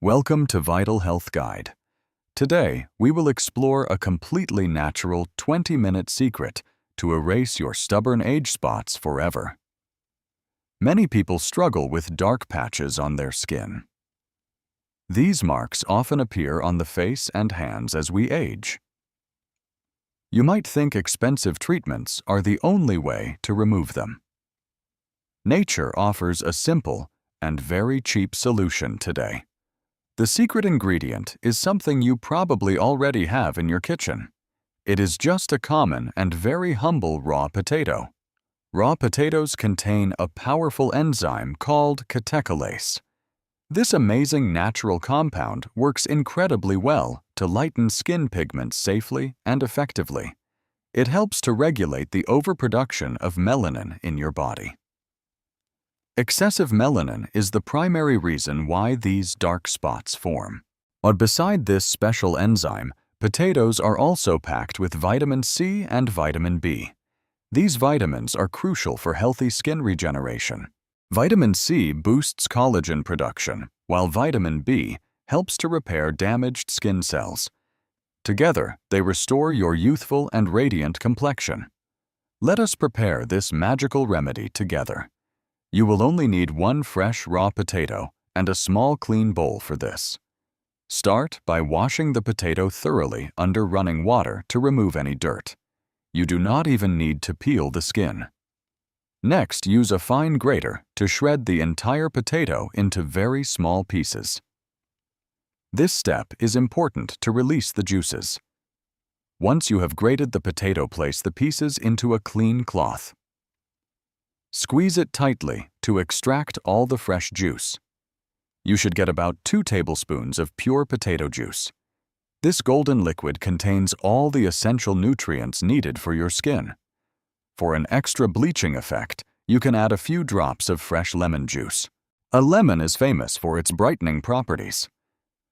Welcome to Vital Health Guide. Today, we will explore a completely natural 20-minute secret to erase your stubborn age spots forever. Many people struggle with dark patches on their skin. These marks often appear on the face and hands as we age. You might think expensive treatments are the only way to remove them. Nature offers a simple and very cheap solution today. The secret ingredient is something you probably already have in your kitchen. It is just a common and very humble raw potato. Raw potatoes contain a powerful enzyme called catecholase. This amazing natural compound works incredibly well to lighten skin pigments safely and effectively. It helps to regulate the overproduction of melanin in your body. Excessive melanin is the primary reason why these dark spots form. But beside this special enzyme, potatoes are also packed with vitamin C and vitamin B. These vitamins are crucial for healthy skin regeneration. Vitamin C boosts collagen production, while vitamin B helps to repair damaged skin cells. Together, they restore your youthful and radiant complexion. Let us prepare this magical remedy together. You will only need one fresh raw potato and a small clean bowl for this. Start by washing the potato thoroughly under running water to remove any dirt. You do not even need to peel the skin. Next, use a fine grater to shred the entire potato into very small pieces. This step is important to release the juices. Once you have grated the potato, place the pieces into a clean cloth. Squeeze it tightly to extract all the fresh juice. You should get about 2 tablespoons of pure potato juice. This golden liquid contains all the essential nutrients needed for your skin. For an extra bleaching effect, you can add a few drops of fresh lemon juice. A lemon is famous for its brightening properties.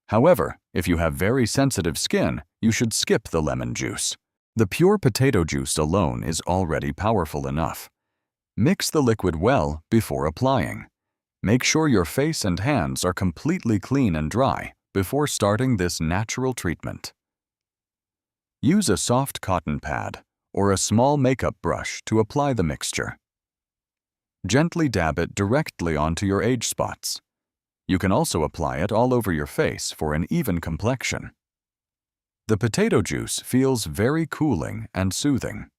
However, if you have very sensitive skin, you should skip the lemon juice. The pure potato juice alone is already powerful enough. Mix the liquid well before applying. Make sure your face and hands are completely clean and dry before starting this natural treatment. Use a soft cotton pad or a small makeup brush to apply the mixture. Gently dab it directly onto your age spots. You can also apply it all over your face for an even complexion. The potato juice feels very cooling and soothing.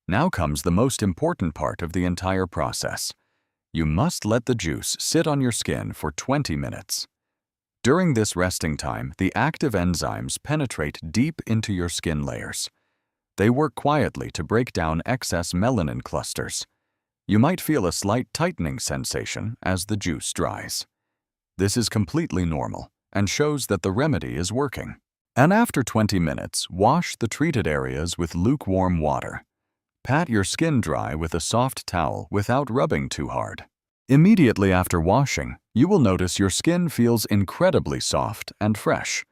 Now comes the most important part of the entire process. You must let the juice sit on your skin for 20 minutes. During this resting time, the active enzymes penetrate deep into your skin layers. They work quietly to break down excess melanin clusters. You might feel a slight tightening sensation as the juice dries. This is completely normal and shows that the remedy is working. And after 20 minutes, wash the treated areas with lukewarm water. Pat your skin dry with a soft towel without rubbing too hard. Immediately after washing, you will notice your skin feels incredibly soft and fresh.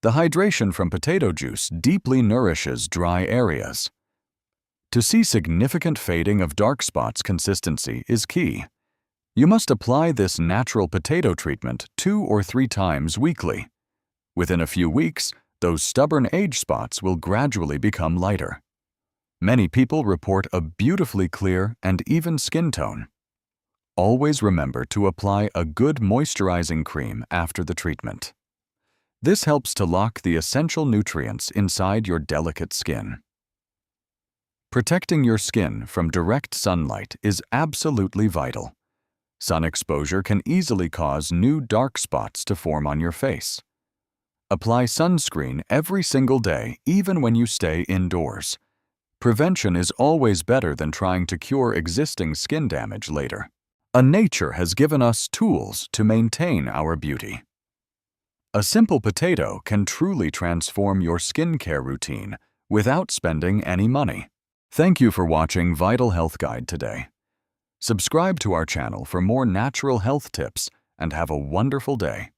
The hydration from potato juice deeply nourishes dry areas. To see significant fading of dark spots, consistency is key. You must apply this natural potato treatment 2 or 3 times weekly. Within a few weeks, those stubborn age spots will gradually become lighter. Many people report a beautifully clear and even skin tone. Always remember to apply a good moisturizing cream after the treatment. This helps to lock the essential nutrients inside your delicate skin. Protecting your skin from direct sunlight is absolutely vital. Sun exposure can easily cause new dark spots to form on your face. Apply sunscreen every single day, even when you stay indoors. Prevention is always better than trying to cure existing skin damage later. Nature has given us tools to maintain our beauty. A simple potato can truly transform your skincare routine without spending any money. Thank you for watching Vital Health Guide today. Subscribe to our channel for more natural health tips and have a wonderful day.